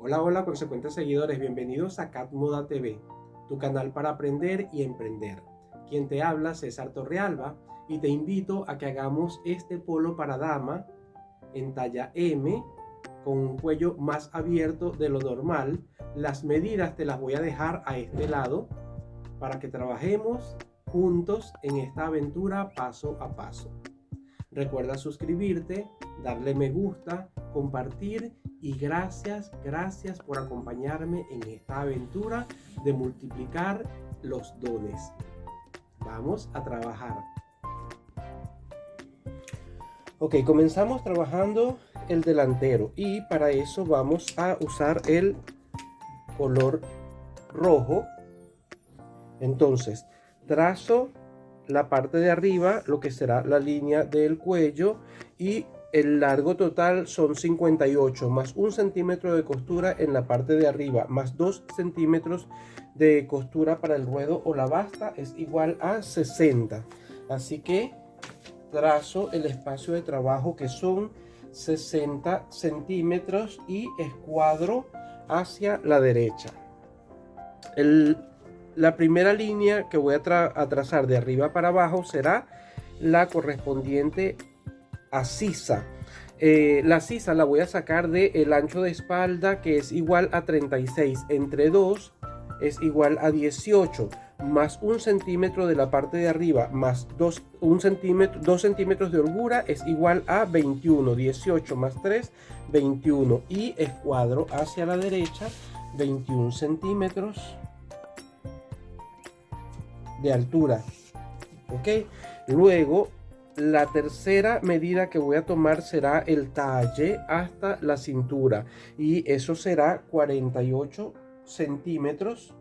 Hola, hola, consecuentes seguidores, bienvenidos a Cat Moda TV, tu canal para aprender y emprender. Quien te habla, César Torrealba, y te invito a que hagamos este polo para dama en talla M, con un cuello más abierto de lo normal. Las medidas te las voy a dejar a este lado para que trabajemos juntos en esta aventura paso a paso. Recuerda suscribirte, darle me gusta, compartir y gracias por acompañarme en esta aventura de multiplicar los dones. Vamos a trabajar. Ok, comenzamos trabajando el delantero y para eso vamos a usar el color rojo. Entonces, trazo la parte de arriba, lo que será la línea del cuello, y el largo total son 58, más 1 centímetro de costura en la parte de arriba, más 2 centímetros de costura para el ruedo o la basta, es igual a 60. Así que trazo el espacio de trabajo, que son 60 centímetros, y escuadro hacia la derecha. La primera línea que voy a trazar de arriba para abajo será la correspondiente a sisa. La sisa la voy a sacar del ancho de espalda, que es igual a 36, entre 2 es igual a 18, más 1 centímetro de la parte de arriba, más 2 centímetros de holgura es igual a 21, 18 más 3, 21, y escuadro hacia la derecha 21 centímetros de altura. Ok, luego la tercera medida que voy a tomar será el talle hasta la cintura, y eso será 48 centímetros.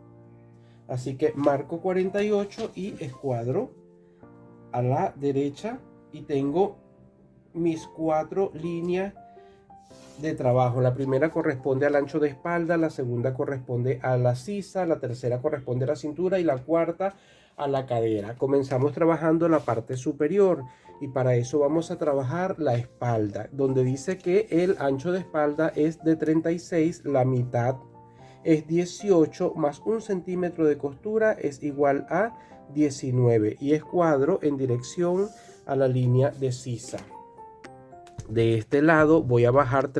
Así que marco 48 y escuadro a la derecha, y tengo mis 4 líneas de trabajo. La primera corresponde al ancho de espalda, la segunda corresponde a la sisa, la tercera corresponde a la cintura y la cuarta a la cadera. Comenzamos trabajando la parte superior, y para eso vamos a trabajar la espalda, donde dice que el ancho de espalda es de 36, la mitad es 18, más 1 centímetro de costura es igual a 19, y escuadro en dirección a la línea de sisa. De este lado voy a bajar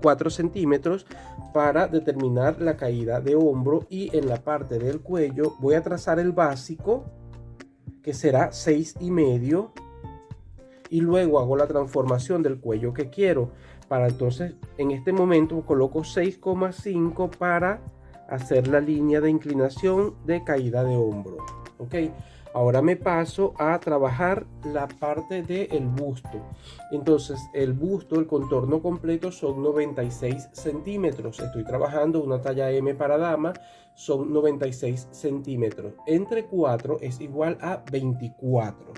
4 centímetros para determinar la caída de hombro, y en la parte del cuello voy a trazar el básico, que será 6,5, y luego hago la transformación del cuello que quiero. Para entonces, en este momento coloco 6,5 para hacer la línea de inclinación de caída de hombro. Ok, ahora me paso a trabajar la parte del busto. Entonces, el busto, el contorno completo son 96 centímetros. Estoy trabajando una talla M para dama, son 96 centímetros. Entre 4 es igual a 24.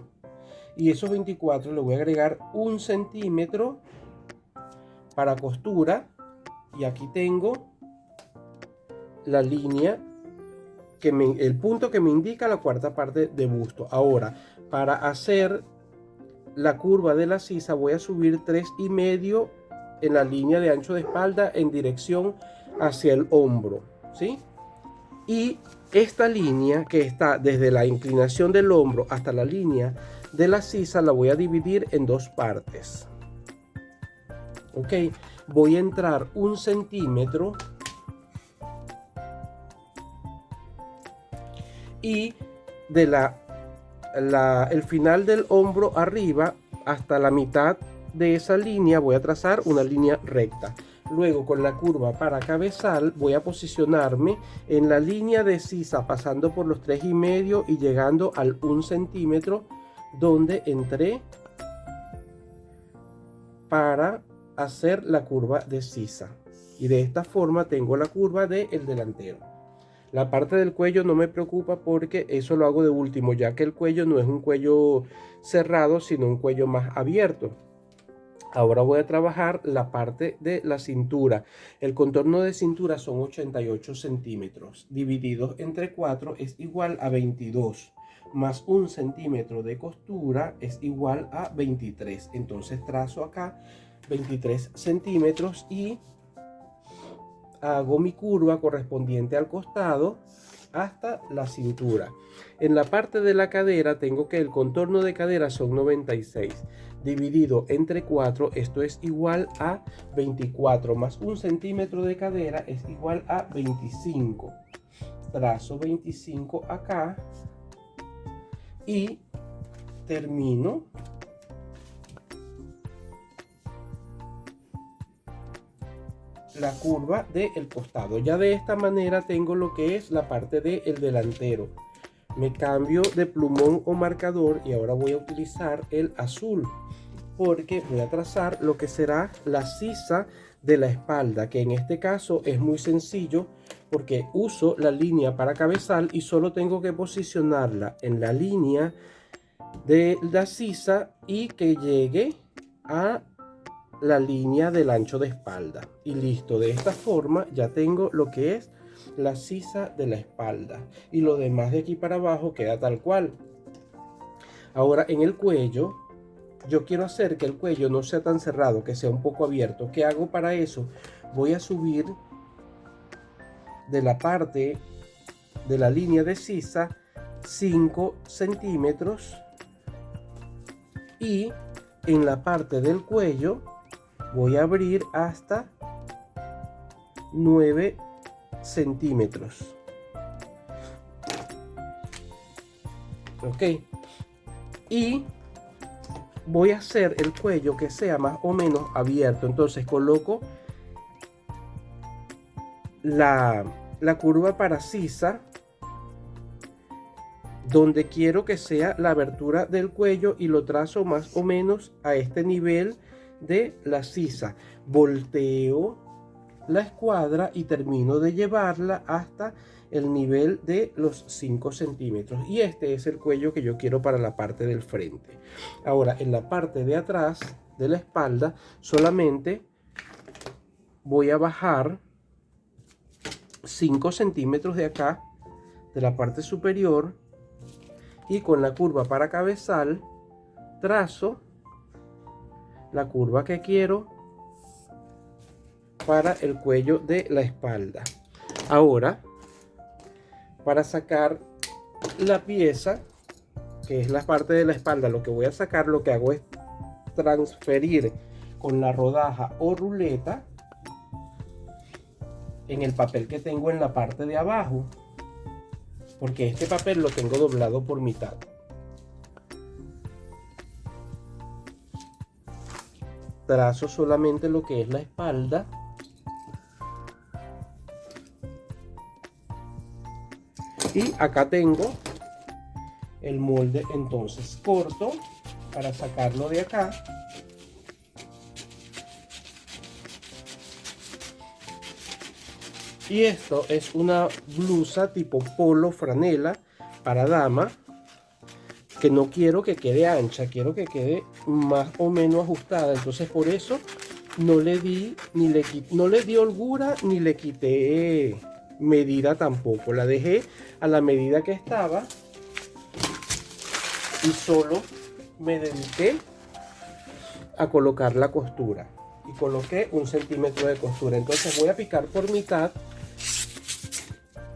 Y esos 24 le voy a agregar 1 centímetro para costura, y aquí tengo la línea el punto que me indica la cuarta parte de busto. Ahora, para hacer la curva de la sisa voy a subir 3,5 en la línea de ancho de espalda en dirección hacia el hombro, ¿sí? Y esta línea, que está desde la inclinación del hombro hasta la línea de la sisa, la voy a dividir en 2 partes. Ok, voy a entrar 1 centímetro, y de el final del hombro arriba hasta la mitad de esa línea voy a trazar una línea recta. Luego, con la curva para cabezal, voy a posicionarme en la línea de sisa, pasando por los 3,5 y llegando al 1 centímetro donde entré para hacer la curva de sisa. Y de esta forma tengo la curva del delantero. La parte del cuello no me preocupa, porque eso lo hago de último, ya que el cuello no es un cuello cerrado, sino un cuello más abierto. Ahora voy a trabajar la parte de la cintura. El contorno de cintura son 88 centímetros. Divididos entre 4 es igual a 22. Más 1 centímetro de costura es igual a 23. Entonces trazo acá 23 centímetros y hago mi curva correspondiente al costado hasta la cintura. En la parte de la cadera tengo que el contorno de cadera son 96. Dividido entre 4, esto es igual a 24, más 1 centímetro de cadera es igual a 25. Trazo 25 acá y termino la curva del costado. Ya de esta manera tengo lo que es la parte del delantero. Me cambio de plumón o marcador y ahora voy a utilizar el azul, porque voy a trazar lo que será la sisa de la espalda, que en este caso es muy sencillo porque uso la línea para cabezal y solo tengo que posicionarla en la línea de la sisa y que llegue a la línea del ancho de espalda. Y listo, de esta forma ya tengo lo que es la sisa de la espalda y lo demás de aquí para abajo queda tal cual. Ahora en el cuello, yo quiero hacer que el cuello no sea tan cerrado, que sea un poco abierto. ¿Qué hago para eso? Voy a subir de la parte de la línea de sisa 5 centímetros y en la parte del cuello voy a abrir hasta 9 centímetros. Ok, y voy a hacer el cuello que sea más o menos abierto. Entonces coloco la curva para sisa donde quiero que sea la abertura del cuello y lo trazo más o menos a este nivel de la sisa. Volteo la escuadra y termino de llevarla hasta el nivel de los 5 centímetros. Y este es el cuello que yo quiero para la parte del frente. Ahora, en la parte de atrás de la espalda, solamente voy a bajar 5 centímetros de acá, de la parte superior, y con la curva para cabezal, trazo la curva que quiero para el cuello de la espalda. Ahora, para sacar la pieza, que es la parte de la espalda, lo que voy a sacar, lo que hago es transferir con la rodaja o ruleta en el papel que tengo en la parte de abajo, porque este papel lo tengo doblado por mitad. Trazo solamente lo que es la espalda y acá tengo el molde, entonces corto para sacarlo de acá. Y esto es una blusa tipo polo franela para dama, que no quiero que quede ancha, quiero que quede más o menos ajustada. Entonces por eso no le di holgura ni le quité medida tampoco. La dejé a la medida que estaba y solo me dediqué a colocar la costura. Y coloqué 1 centímetro de costura. Entonces voy a picar por mitad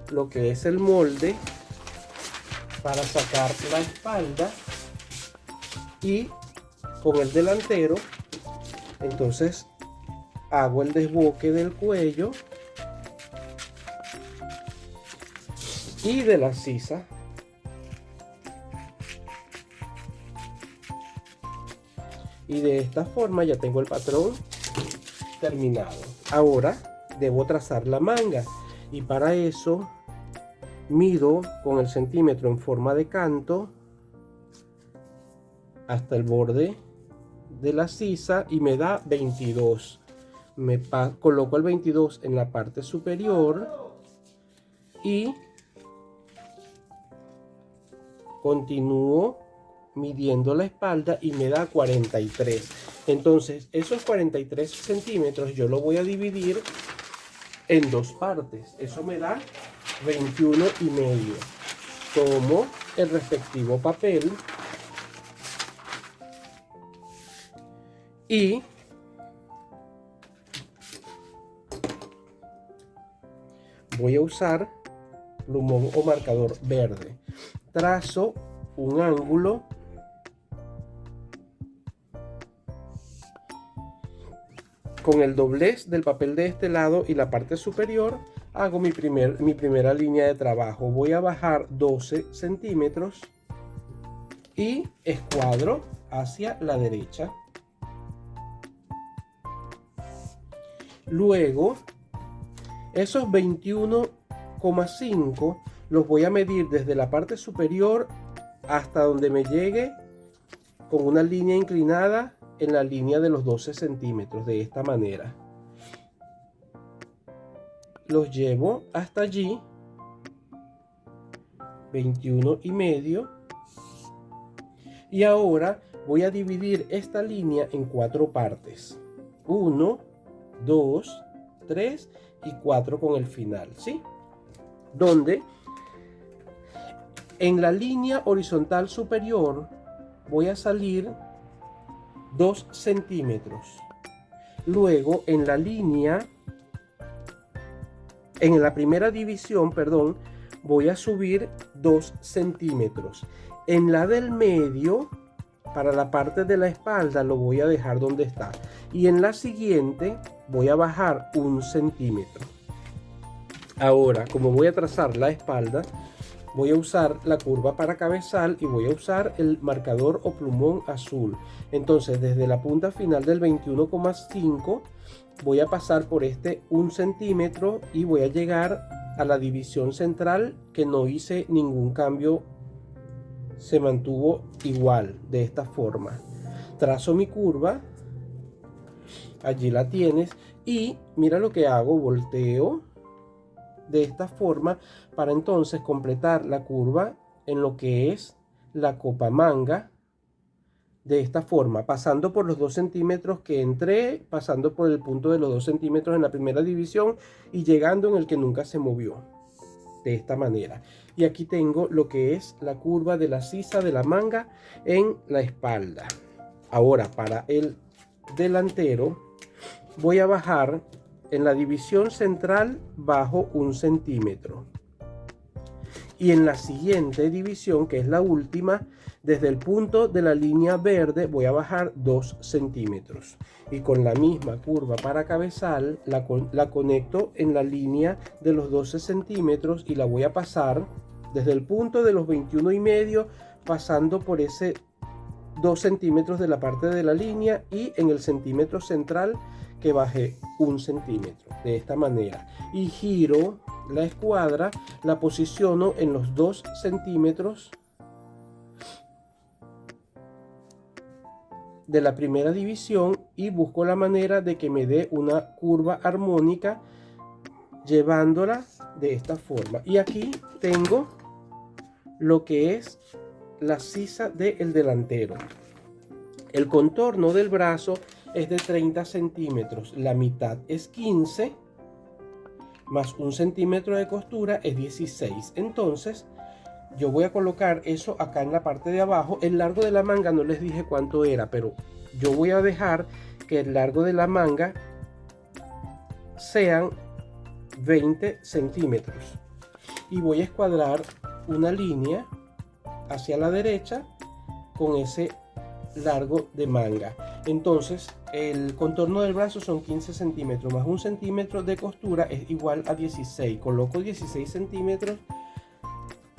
lo que es el molde para sacar la espalda y con el delantero entonces hago el desboque del cuello y de la sisa y de esta forma ya tengo el patrón terminado. Ahora debo trazar la manga y para eso mido con el centímetro en forma de canto hasta el borde de la sisa y me da 22. Coloco el 22 en la parte superior y continúo midiendo la espalda y me da 43. Entonces esos 43 centímetros yo lo voy a dividir en 2 partes. Eso me da 21,5. Tomo el respectivo papel y voy a usar plumón o marcador verde. Trazo un ángulo con el doblez del papel de este lado y la parte superior. Hago mi primera línea de trabajo. Voy a bajar 12 centímetros y escuadro hacia la derecha. Luego, esos 21,5 los voy a medir desde la parte superior hasta donde me llegue con una línea inclinada en la línea de los 12 centímetros, de esta manera. Los llevo hasta allí, 21,5. Y ahora voy a dividir esta línea en 4 partes. 1, 2, 3 y 4 con el final, ¿sí? Donde en la línea horizontal superior voy a salir 2 centímetros. Luego en la primera división, perdón, voy a subir 2 centímetros. En la del medio, para la parte de la espalda, lo voy a dejar donde está. Y en la siguiente voy a bajar 1 centímetro. Ahora, como voy a trazar la espalda, voy a usar la curva para cabezal y voy a usar el marcador o plumón azul. Entonces, desde la punta final del 21,5 voy a pasar por este 1 centímetro y voy a llegar a la división central, que no hice ningún cambio, se mantuvo igual, de esta forma. Trazo mi curva, allí la tienes, y mira lo que hago, volteo de esta forma para entonces completar la curva en lo que es la copa manga, de esta forma, pasando por los 2 centímetros que entré, pasando por el punto de los 2 centímetros en la primera división y llegando en el que nunca se movió, de esta manera. Y aquí tengo lo que es la curva de la sisa de la manga en la espalda. Ahora, para el delantero voy a bajar en la división central, bajo 1 centímetro. Y en la siguiente división, que es la última, desde el punto de la línea verde voy a bajar 2 centímetros. Y con la misma curva para cabezal la conecto en la línea de los 12 centímetros y la voy a pasar desde el punto de los 21,5, pasando por ese 2 centímetros de la parte de la línea, y en el centímetro central que bajé 1 centímetro, de esta manera. Y giro la escuadra, la posiciono en los 2 centímetros de la primera división y busco la manera de que me dé una curva armónica, llevándola de esta forma. Y aquí tengo lo que es la sisa del delantero. El contorno del brazo es de 30 centímetros, la mitad es 15, más 1 centímetro de costura es 16. Entonces yo voy a colocar eso acá en la parte de abajo. El largo de la manga no les dije cuánto era, pero yo voy a dejar que el largo de la manga sean 20 centímetros. Y voy a escuadrar una línea hacia la derecha con ese largo de manga. Entonces el contorno del brazo son 15 centímetros más 1 centímetro de costura es igual a 16. Coloco 16 centímetros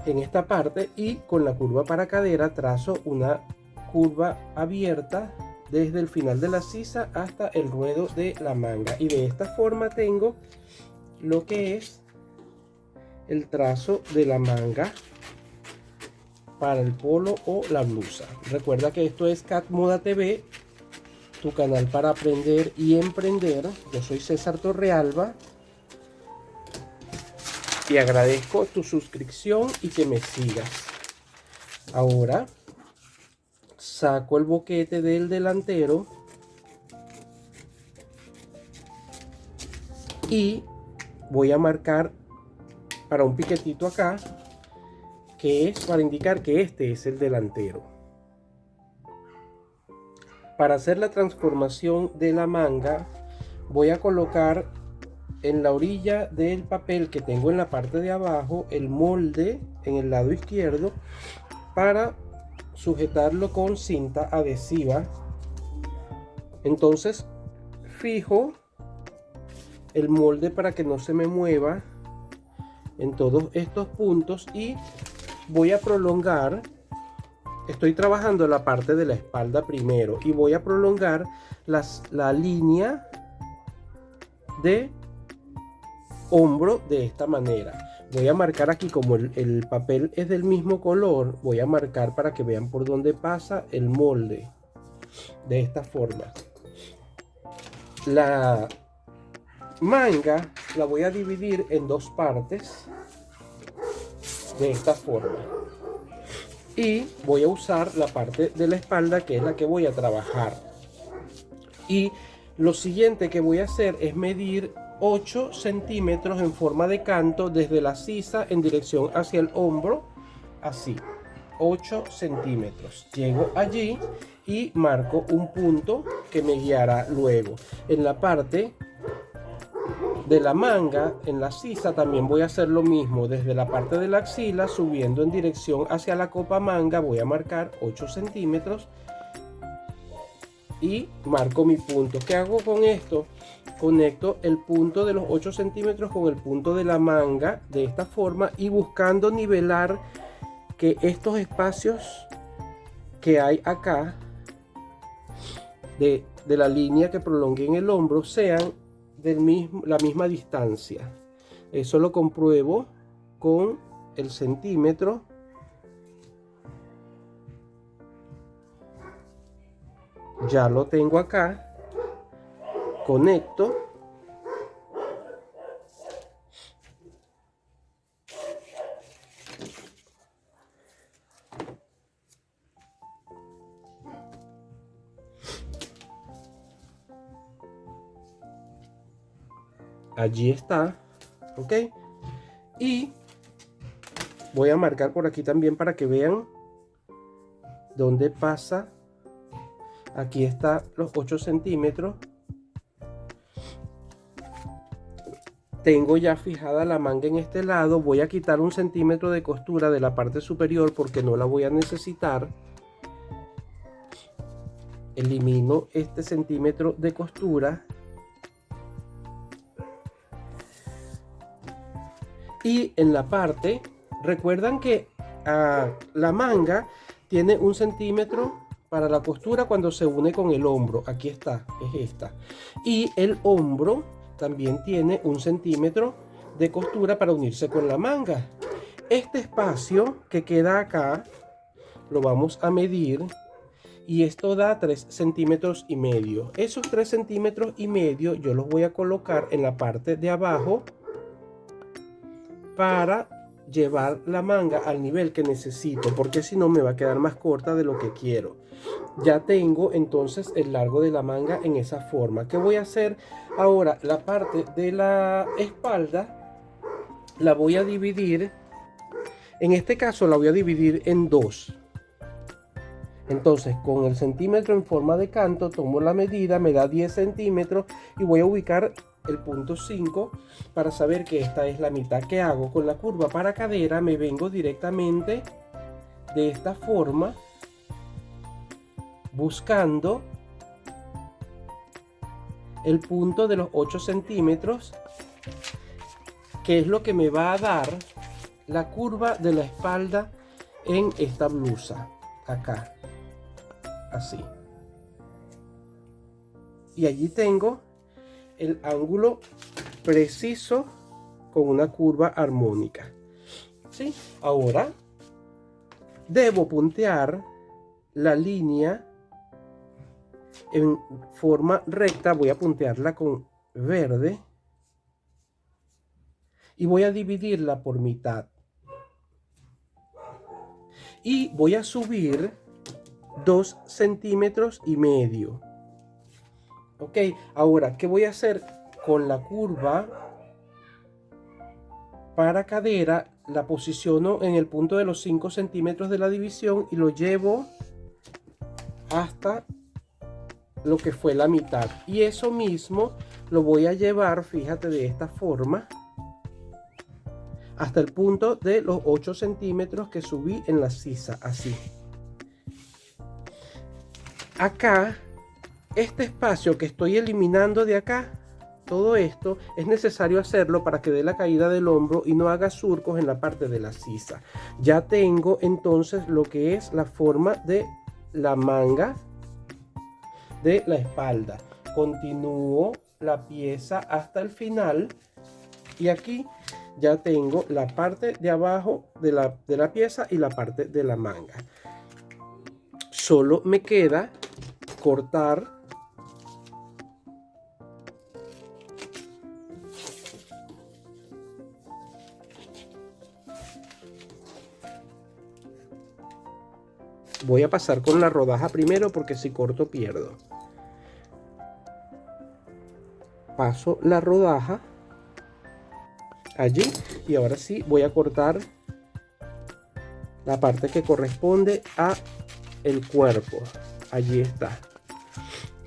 en esta parte y con la curva para cadera trazo una curva abierta desde el final de la sisa hasta el ruedo de la manga, y de esta forma tengo lo que es el trazo de la manga para el polo o la blusa. Recuerda que esto es Cat Moda TV, tu canal para aprender y emprender. Yo soy César Torrealba y agradezco tu suscripción y que me sigas. Ahora saco el boquete del delantero y voy a marcar para un piquetito acá, que es para indicar que este es el delantero. Para hacer la transformación de la manga voy a colocar en la orilla del papel que tengo en la parte de abajo el molde en el lado izquierdo para sujetarlo con cinta adhesiva. Entonces fijo el molde para que no se me mueva en todos estos puntos y voy a prolongar. Estoy trabajando la parte de la espalda primero y voy a prolongar la línea de hombro de esta manera. Voy a marcar aquí, como el papel es del mismo color, voy a marcar para que vean por dónde pasa el molde. De esta forma. La manga la voy a dividir en dos partes. De esta forma. Y voy a usar la parte de la espalda, que es la que voy a trabajar. Y lo siguiente que voy a hacer es medir 8 centímetros en forma de canto desde la sisa en dirección hacia el hombro, así, 8 centímetros. Llego allí y marco un punto que me guiará luego. En la parte de la manga, en la sisa, también voy a hacer lo mismo. Desde la parte de la axila, subiendo en dirección hacia la copa manga, voy a marcar 8 centímetros y marco mi punto. ¿Qué hago con esto? Conecto el punto de los 8 centímetros con el punto de la manga de esta forma y buscando nivelar que estos espacios que hay acá de la línea que prolongué en el hombro sean la misma distancia. Eso lo compruebo con el centímetro. Ya lo tengo acá. Conecto. Allí está, ok. Y voy a marcar por aquí también para que vean dónde pasa. Aquí está los 8 centímetros. Tengo ya fijada la manga en este lado. Voy a quitar 1 centímetro de costura de la parte superior porque no la voy a necesitar. Elimino este centímetro de costura. Y en la parte, recuerdan que la manga tiene 1 centímetro para la costura cuando se une con el hombro. Aquí está, es esta. Y el hombro también tiene 1 centímetro de costura para unirse con la manga. Este espacio que queda acá lo vamos a medir y esto da 3 centímetros y medio. Esos 3 centímetros y medio yo los voy a colocar en la parte de abajo para llevar la manga al nivel que necesito, porque si no me va a quedar más corta de lo que quiero. Ya tengo entonces el largo de la manga en esa forma. ¿Qué voy a hacer ahora? La parte de la espalda la voy a dividir. En este caso la voy a dividir en dos. Entonces con el centímetro en forma de canto tomo la medida, me da 10 centímetros y voy a ubicar el punto 5 para saber que esta es la mitad. Que hago con la curva para cadera, me vengo directamente de esta forma buscando el punto de los 8 centímetros, que es lo que me va a dar la curva de la espalda en esta blusa acá, así. Y allí tengo el ángulo preciso con una curva armónica. ¿Sí? Ahora debo puntear la línea en forma recta. Voy a puntearla con verde y voy a dividirla por mitad. Y voy a subir 2 centímetros y medio. Ok, ahora, ¿qué voy a hacer con la curva para cadera? La posiciono en el punto de los 5 centímetros de la división y lo llevo hasta lo que fue la mitad. Y eso mismo lo voy a llevar, fíjate, de esta forma hasta el punto de los 8 centímetros que subí en la sisa, así. Acá, este espacio que estoy eliminando de acá, todo esto es necesario hacerlo para que dé la caída del hombro y no haga surcos en la parte de la sisa. Ya tengo entonces lo que es la forma de la manga de la espalda. Continúo la pieza hasta el final y aquí ya tengo la parte de abajo de la pieza y la parte de la manga. Solo me queda cortar voy a pasar con la rodaja primero porque si corto pierdo. Paso la rodaja allí y ahora sí voy a cortar la parte que corresponde a el cuerpo. Allí está.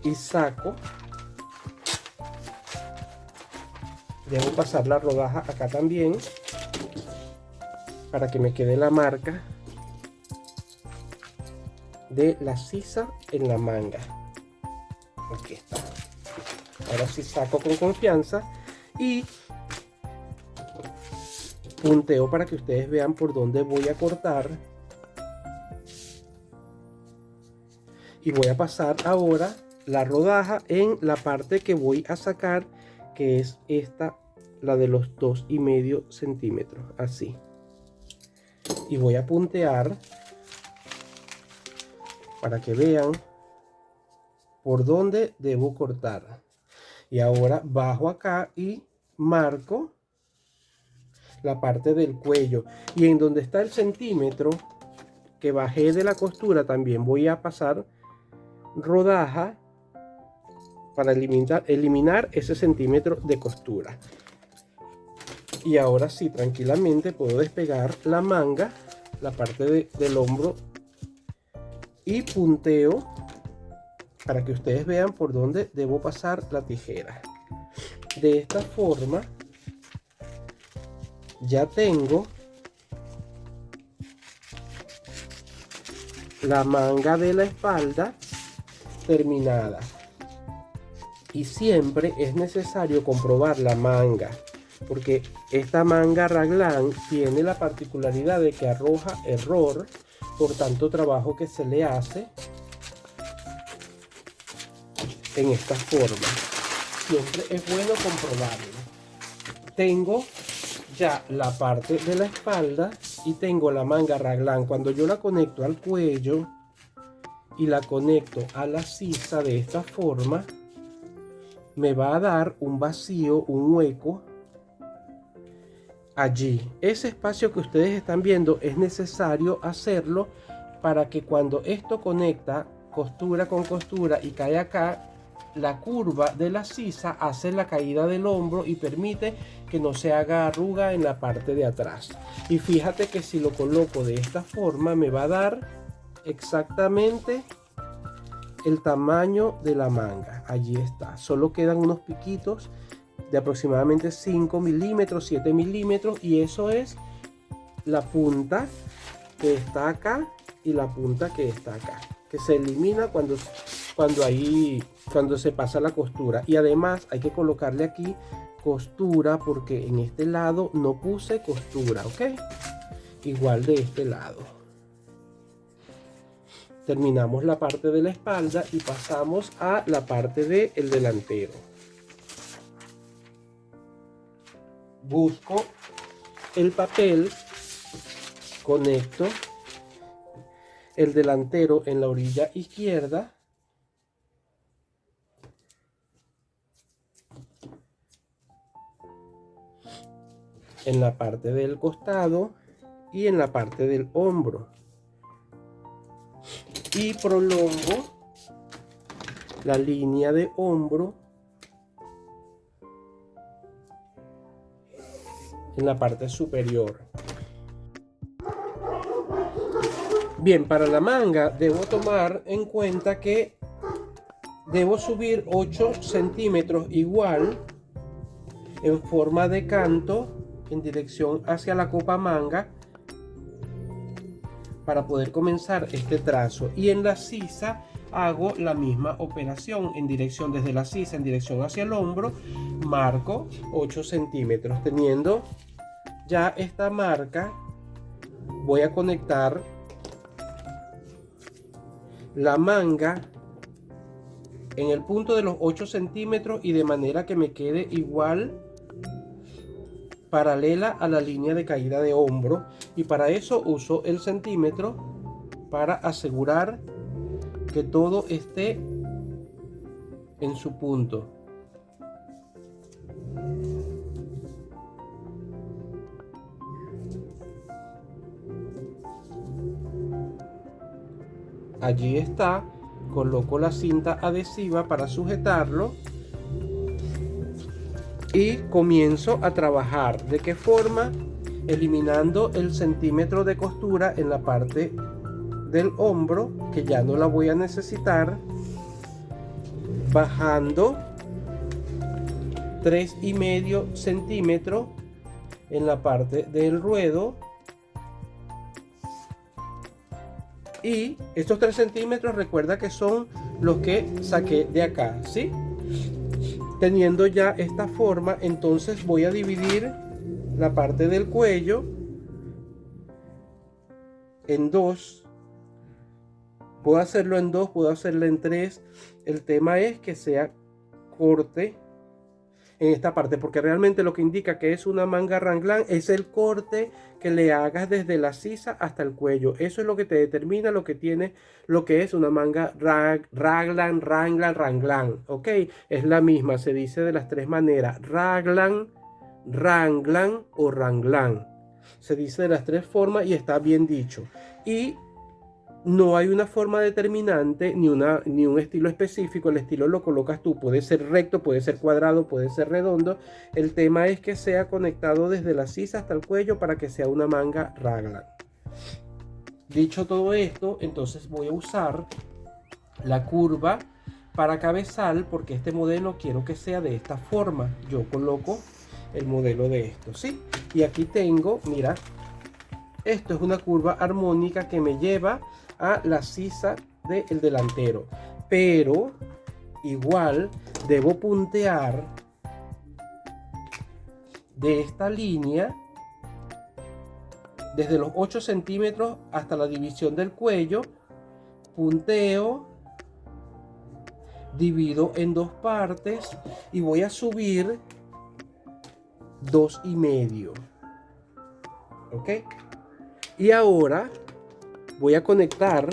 Y saco. Debo pasar la rodaja acá también para que me quede la marca de la sisa en la manga. Aquí está. Ahora sí saco con confianza y punteo para que ustedes vean por dónde voy a cortar. Y voy a pasar ahora la rodaja en la parte que voy a sacar, que es esta, la de los 2,5 centímetros, así. Y voy a puntear para que vean por dónde debo cortar. Y ahora bajo acá y marco la parte del cuello. Y en donde está el centímetro que bajé de la costura también voy a pasar rodaja para eliminar ese centímetro de costura. Y ahora sí, tranquilamente puedo despegar la manga, la parte del hombro, y punteo para que ustedes vean por dónde debo pasar la tijera. De esta forma ya tengo la manga de la espalda terminada. Y siempre es necesario comprobar la manga, porque esta manga raglan tiene la particularidad de que arroja error por tanto trabajo que se le hace en esta forma. Siempre es bueno comprobarlo. Tengo ya la parte de la espalda y tengo la manga raglan. Cuando yo la conecto al cuello y la conecto a la sisa de esta forma, me va a dar un vacío, un hueco allí. Ese espacio que ustedes están viendo es necesario hacerlo para que cuando esto conecta costura con costura y cae acá, la curva de la sisa hace la caída del hombro y permite que no se haga arruga en la parte de atrás. Y fíjate que si lo coloco de esta forma me va a dar exactamente el tamaño de la manga. Allí está. Solo quedan unos piquitos de aproximadamente 5 milímetros, 7 milímetros, y eso es la punta que está acá y la punta que está acá, que se elimina cuando se pasa la costura. Y además hay que colocarle aquí costura porque en este lado no puse costura, ¿ok? Igual de este lado. Terminamos la parte de la espalda y pasamos a la parte del delantero. Busco el papel, conecto el delantero en la orilla izquierda en la parte del costado y en la parte del hombro, y prolongo la línea de hombro en la parte superior. Bien, para la manga debo tomar en cuenta que debo subir 8 centímetros igual en forma de canto en dirección hacia la copa manga para poder comenzar este trazo. Y en la sisa hago la misma operación en dirección desde la sisa en dirección hacia el hombro, marco 8 centímetros. Teniendo ya esta marca, voy a conectar la manga en el punto de los 8 centímetros y de manera que me quede igual, paralela a la línea de caída de hombro, y para eso uso el centímetro para asegurar que todo esté en su punto. Allí está. Coloco la cinta adhesiva para sujetarlo y comienzo a trabajar. ¿De qué forma? Eliminando el centímetro de costura en la parte del hombro, que ya no la voy a necesitar, bajando 3,5 centímetros en la parte del ruedo. Y estos 3 centímetros, recuerda que son los que saqué de acá, ¿sí? Teniendo ya esta forma, entonces voy a dividir la parte del cuello en dos. Puedo hacerlo en dos, puedo hacerlo en tres. El tema es que sea corte en esta parte, porque realmente lo que indica que es una manga raglan es el corte que le hagas desde la sisa hasta el cuello. Eso es lo que te determina lo que es una manga raglan, ¿ok? Es la misma, se dice de las tres maneras: raglan, raglan o raglan. Se dice de las tres formas y está bien dicho. Y no hay una forma determinante ni un estilo específico. El estilo lo colocas tú. Puede ser recto, puede ser cuadrado, puede ser redondo. El tema es que sea conectado desde la sisa hasta el cuello para que sea una manga raglan. Dicho todo esto, entonces voy a usar la curva para cabezal, porque este modelo quiero que sea de esta forma. Yo coloco el modelo de esto, ¿sí? Y aquí tengo, mira, esto es una curva armónica que me lleva a la sisa del delantero, pero igual debo puntear de esta línea desde los 8 centímetros hasta la división del cuello. Punteo, divido en dos partes y voy a subir 2,5, ¿ok? Y ahora voy a conectar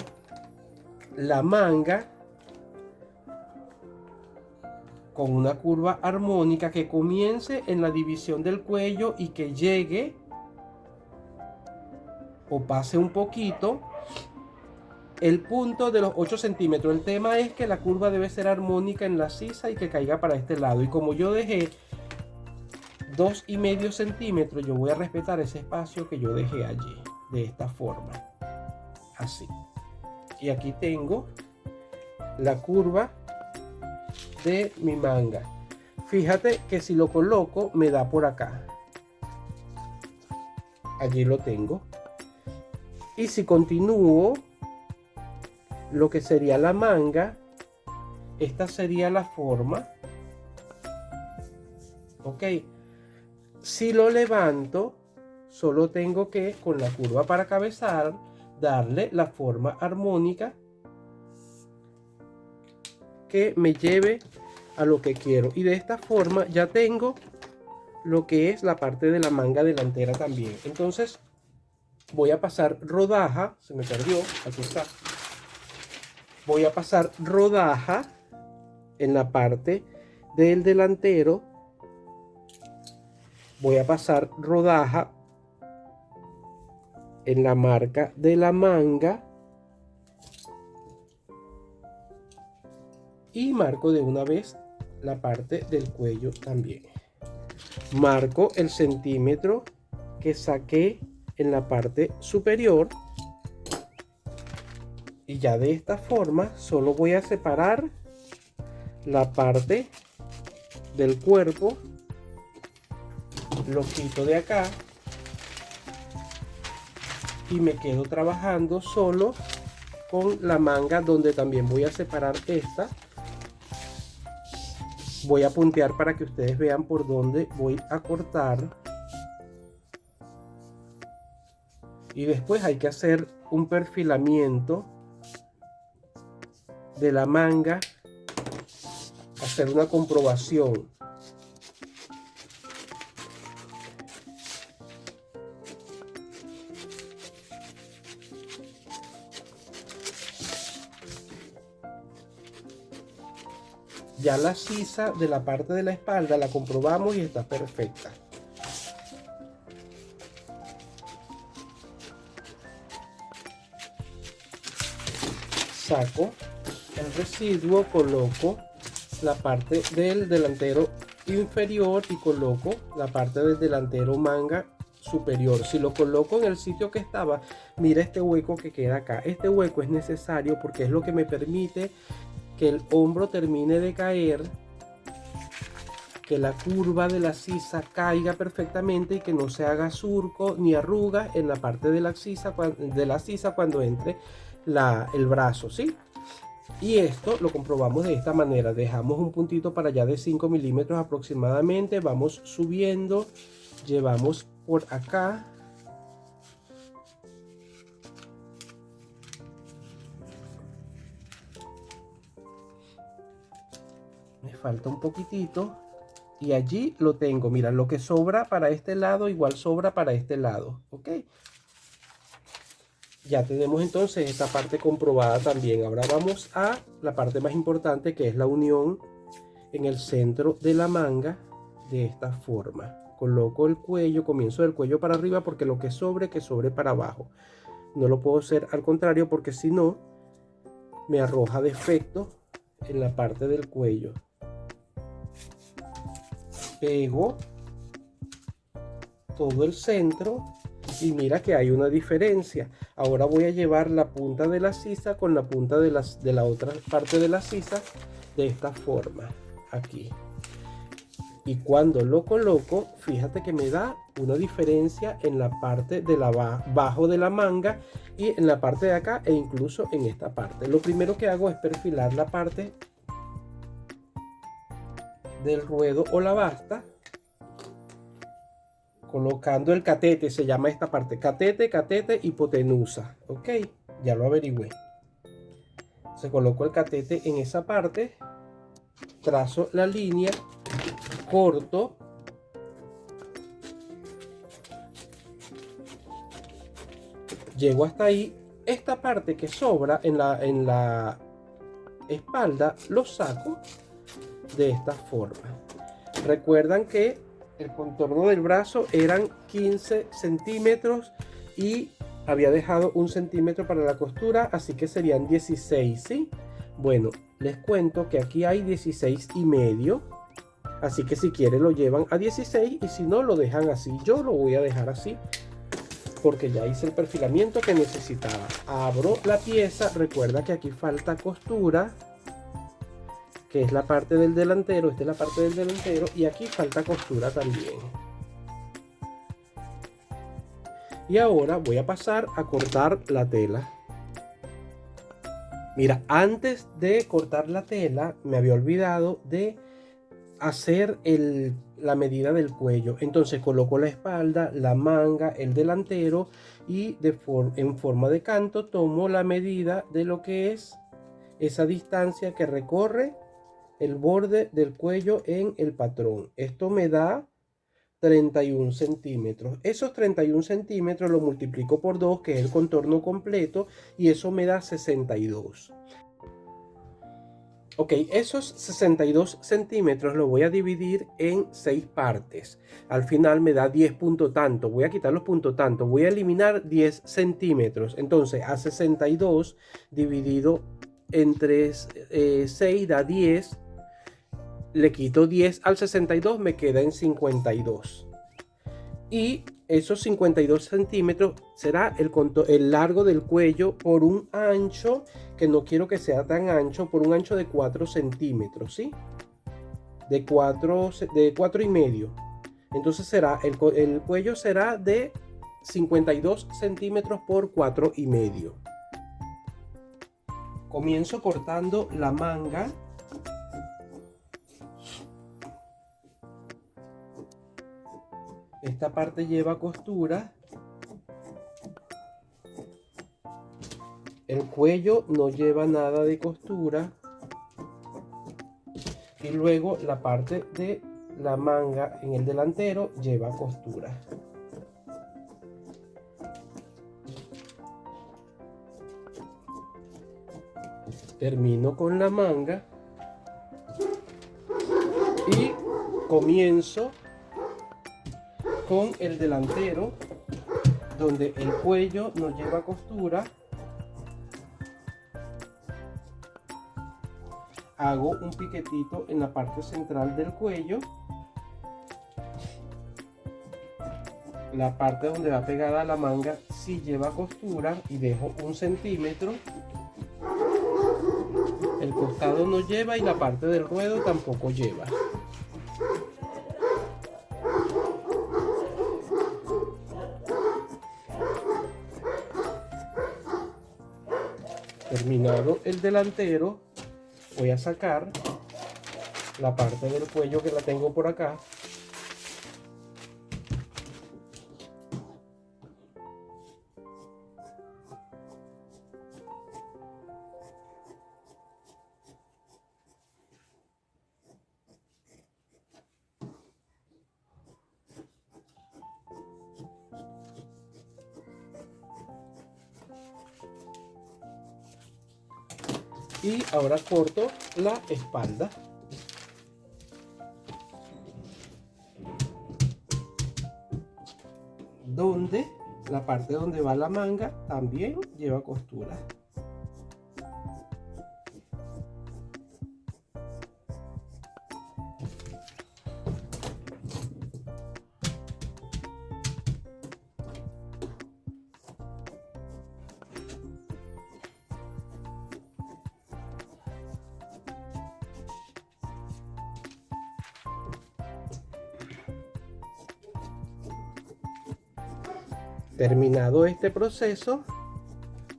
la manga con una curva armónica que comience en la división del cuello y que llegue o pase un poquito el punto de los 8 centímetros. El tema es que la curva debe ser armónica en la sisa y que caiga para este lado. Y como yo dejé 2,5 centímetros, yo voy a respetar ese espacio que yo dejé allí, de esta forma, así. Y aquí tengo la curva de mi manga. Fíjate que si lo coloco me da por acá. Allí lo tengo. Y si continúo lo que sería la manga, esta sería la forma, ok. Si lo levanto, solo tengo que, con la curva para cabezal, darle la forma armónica que me lleve a lo que quiero. Y de esta forma ya tengo lo que es la parte de la manga delantera también. Entonces voy a pasar rodaja, se me perdió, aquí está. Voy a pasar rodaja en la parte del delantero. Voy a pasar rodaja en la marca de la manga. Y marco de una vez la parte del cuello también. Marco el centímetro que saqué en la parte superior. Y ya de esta forma solo voy a separar la parte del cuerpo, lo quito de acá y me quedo trabajando solo con la manga, donde también voy a separar esta. Voy a puntear para que ustedes vean por dónde voy a cortar. Y después hay que hacer un perfilamiento de la manga, hacer una comprobación. Ya la sisa de la parte de la espalda la comprobamos y está perfecta. Saco el residuo, coloco la parte del delantero inferior y coloco la parte del delantero manga superior. Si lo coloco en el sitio que estaba, mira este hueco que queda acá. Este hueco es necesario porque es lo que me permite que el hombro termine de caer, que la curva de la sisa caiga perfectamente y que no se haga surco ni arruga en la parte de la sisa cuando entre el brazo, ¿sí? Y esto lo comprobamos de esta manera. Dejamos un puntito para allá de 5 milímetros aproximadamente, vamos subiendo, llevamos por acá, me falta un poquitito y allí lo tengo. Mira, lo que sobra para este lado igual sobra para este lado, ¿ok? Ya tenemos entonces esta parte comprobada también. Ahora vamos a la parte más importante, que es la unión en el centro de la manga de esta forma. Coloco el cuello, comienzo del cuello para arriba porque lo que sobre para abajo. No lo puedo hacer al contrario porque si no me arroja defecto en la parte del cuello. Pego todo el centro y mira que hay una diferencia. Ahora voy a llevar la punta de la sisa con la punta de la otra parte de la sisa de esta forma aquí. Y cuando lo coloco, fíjate que me da una diferencia en la parte de abajo de la manga y en la parte de acá e incluso en esta parte. Lo primero que hago es perfilar la parte del ruedo o la basta, colocando el catete. Se llama esta parte catete, hipotenusa. Ok, ya lo averigüé. Se colocó el catete en esa parte, trazo la línea, corto, llego hasta ahí. Esta parte que sobra en la espalda lo saco de esta forma. Recuerdan que el contorno del brazo eran 15 centímetros y había dejado 1 centímetro para la costura, así que serían 16, ¿sí? Bueno, les cuento que aquí hay 16 y medio, así que si quieren lo llevan a 16 y si no lo dejan así. Yo lo voy a dejar así porque ya hice el perfilamiento que necesitaba. Abro la pieza, recuerda que aquí falta costura, que es la parte del delantero. Esta es la parte del delantero y aquí falta costura también. Y ahora voy a pasar a cortar la tela. Mira, antes de cortar la tela me había olvidado de hacer la medida del cuello. Entonces coloco la espalda, la manga, el delantero y en forma de canto tomo la medida de lo que es esa distancia que recorre el borde del cuello en el patrón. Esto me da 31 centímetros. Esos 31 centímetros lo multiplico por 2, que es el contorno completo, y eso me da 62. Ok, esos 62 centímetros lo voy a dividir en 6 partes. Al final me da 10 puntos tanto. Voy a quitar los puntos tanto. Voy a eliminar 10 centímetros. Entonces a 62 dividido entre 6 da 10. Le quito 10 al 62, me queda en 52. Y esos 52 centímetros será el largo del cuello por un ancho, que no quiero que sea tan ancho, por un ancho de 4 centímetros, ¿sí? De 4 y medio. Entonces será, el cuello será de 52 centímetros por 4 y medio. Comienzo cortando la manga. Esta parte lleva costura. El cuello no lleva nada de costura. Y luego la parte de la manga en el delantero lleva costura. Termino con la manga y comienzo con el delantero, donde el cuello no lleva costura. Hago un piquetito en la parte central del cuello. La parte donde va pegada la manga sí lleva costura y dejo 1 centímetro. El costado no lleva y la parte del ruedo tampoco lleva. Terminado el delantero, voy a sacar la parte del cuello que la tengo por acá. Y ahora corto la espalda. Donde la parte donde va la manga también lleva costura. Terminado este proceso,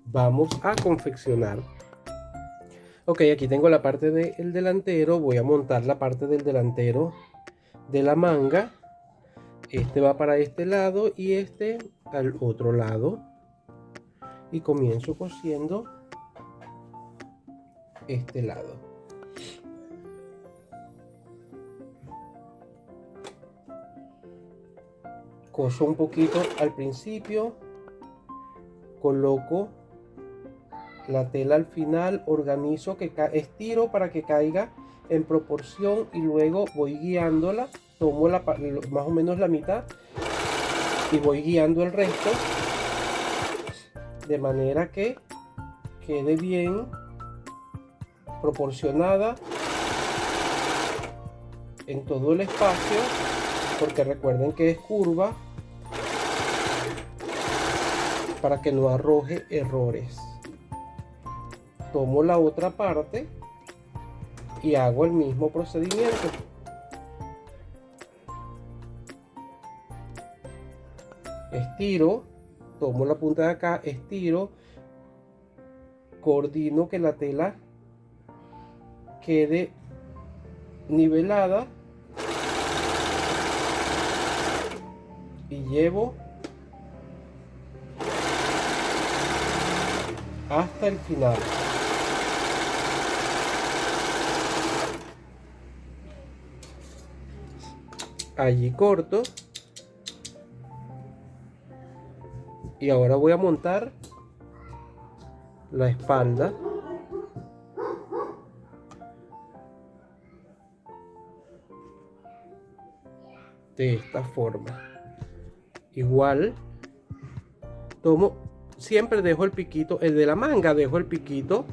vamos a confeccionar. Ok, aquí tengo la parte del delantero. Voy a montar la parte del delantero de la manga. Este va para este lado y este al otro lado. Y comienzo cosiendo este lado. Coso un poquito al principio, coloco la tela al final, organizo, estiro para que caiga en proporción y luego voy guiándola, tomo más o menos la mitad y voy guiando el resto de manera que quede bien proporcionada en todo el espacio, porque recuerden que es curva, para que no arroje errores. Tomo la otra parte y hago el mismo procedimiento. Estiro, tomo la punta de acá, estiro, coordino que la tela quede nivelada y llevo hasta el final. Allí corto y ahora voy a montar la espalda. De esta forma. Igual tomo, siempre dejo el piquito, el de la manga dejo el piquito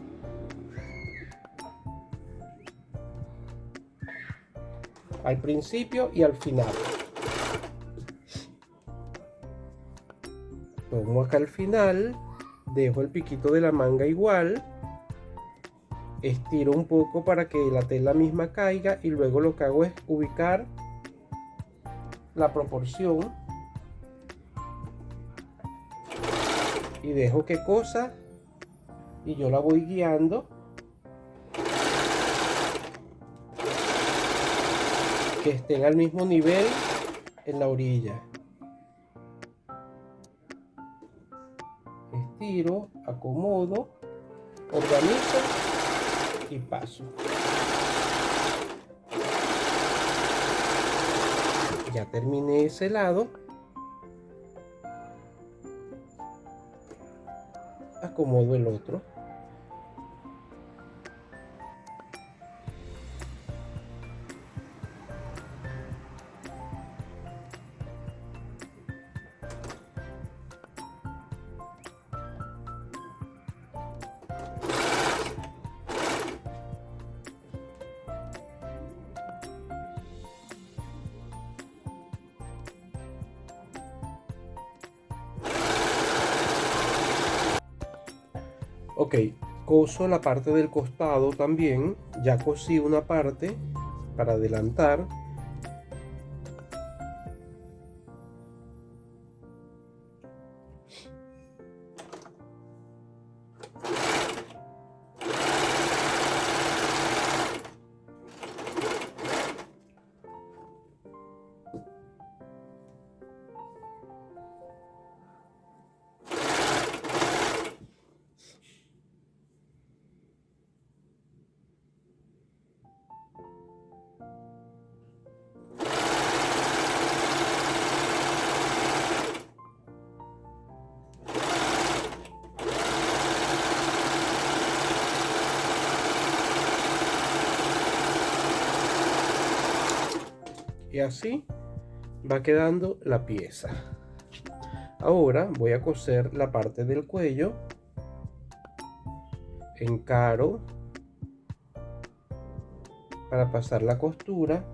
al principio y al final. Tomo acá al final, dejo el piquito de la manga igual, estiro un poco para que la tela misma caiga y luego lo que hago es ubicar la proporción y dejo que cosa y yo la voy guiando que estén al mismo nivel en la orilla. Estiro, acomodo, organizo y paso. Ya terminé ese lado. Acomodo el otro. Ok, coso la parte del costado también. Ya cosí una parte para adelantar. Y así va quedando la pieza. Ahora voy a coser la parte del cuello. Encaro para pasar la costura.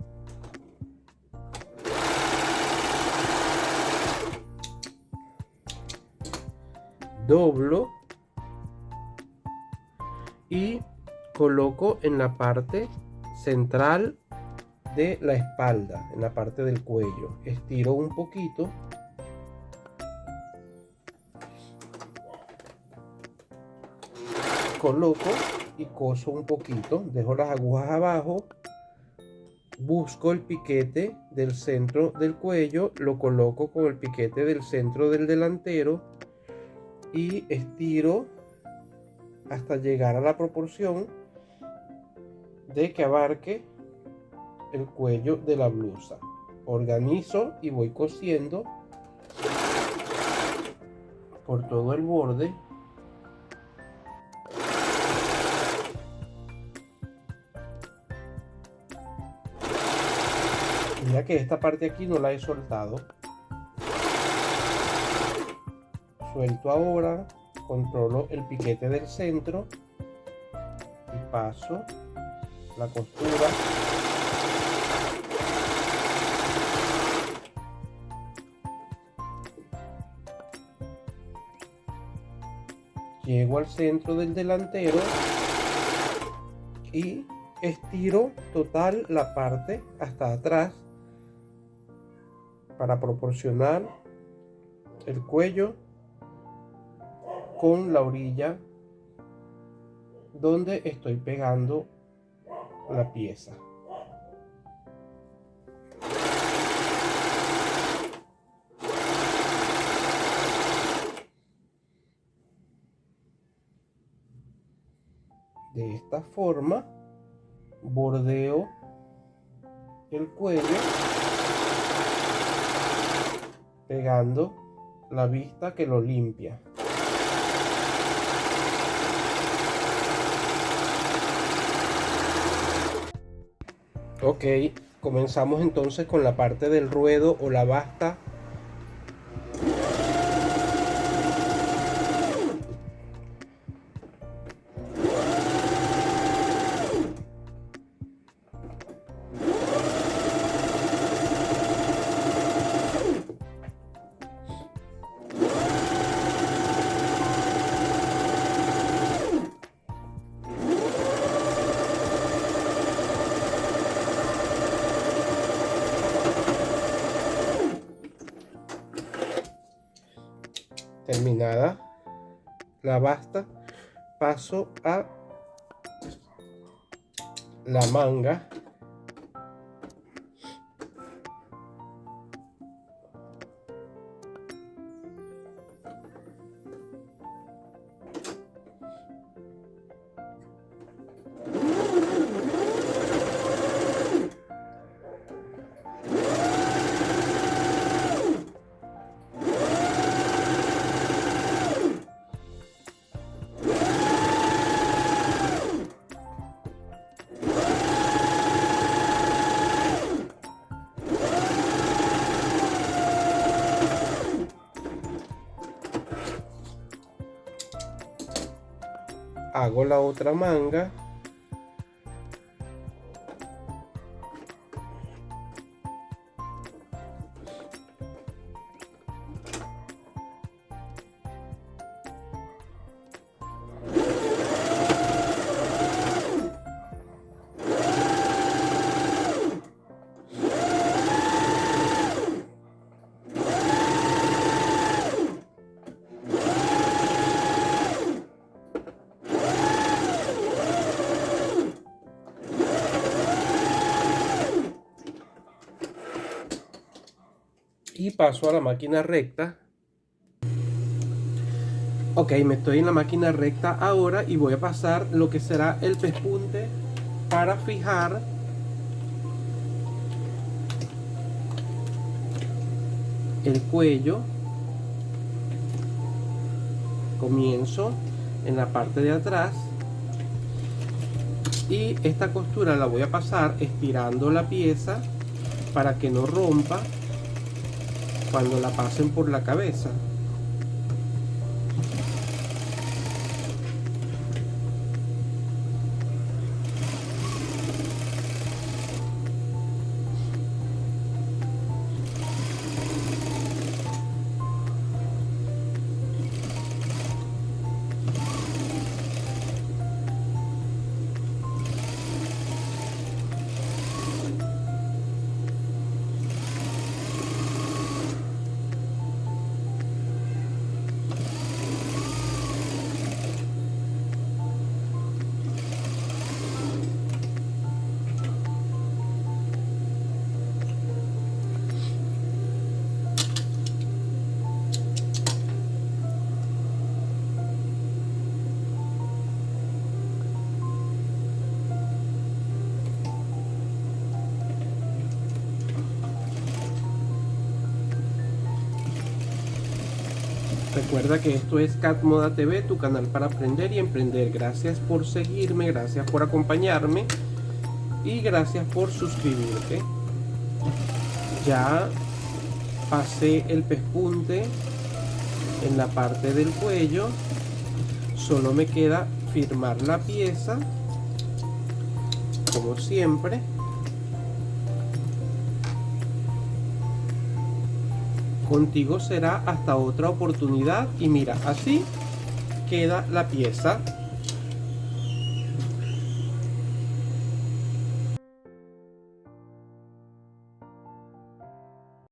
Doblo y coloco en la parte central de la espalda, en la parte del cuello. Estiro un poquito. Coloco y coso un poquito. Dejo las agujas abajo. Busco el piquete del centro del cuello. Lo coloco con el piquete del centro del delantero. Y estiro hasta llegar a la proporción de que abarque el cuello de la blusa. Organizo y voy cosiendo por todo el borde. Mira que esta parte aquí no la he soltado. Suelto ahora, controlo el piquete del centro y paso la costura. Llego al centro del delantero y estiro total la parte hasta atrás para proporcionar el cuello con la orilla donde estoy pegando la pieza. De esta forma bordeo el cuello pegando la vista que lo limpia. Ok, comenzamos entonces con la parte del ruedo o la basta. Terminada la basta, paso a la manga. Hago la otra manga. Y paso a la máquina recta. Ok, me estoy en la máquina recta ahora y voy a pasar lo que será el pespunte para fijar el cuello. Comienzo en la parte de atrás y esta costura la voy a pasar estirando la pieza para que no rompa cuando la pasen por la cabeza. Recuerda que esto es Cat Moda TV, tu canal para aprender y emprender. Gracias por seguirme, gracias por acompañarme y gracias por suscribirte. Ya pasé el pespunte en la parte del cuello. Solo me queda firmar la pieza, como siempre. Contigo será hasta otra oportunidad y mira, así queda la pieza.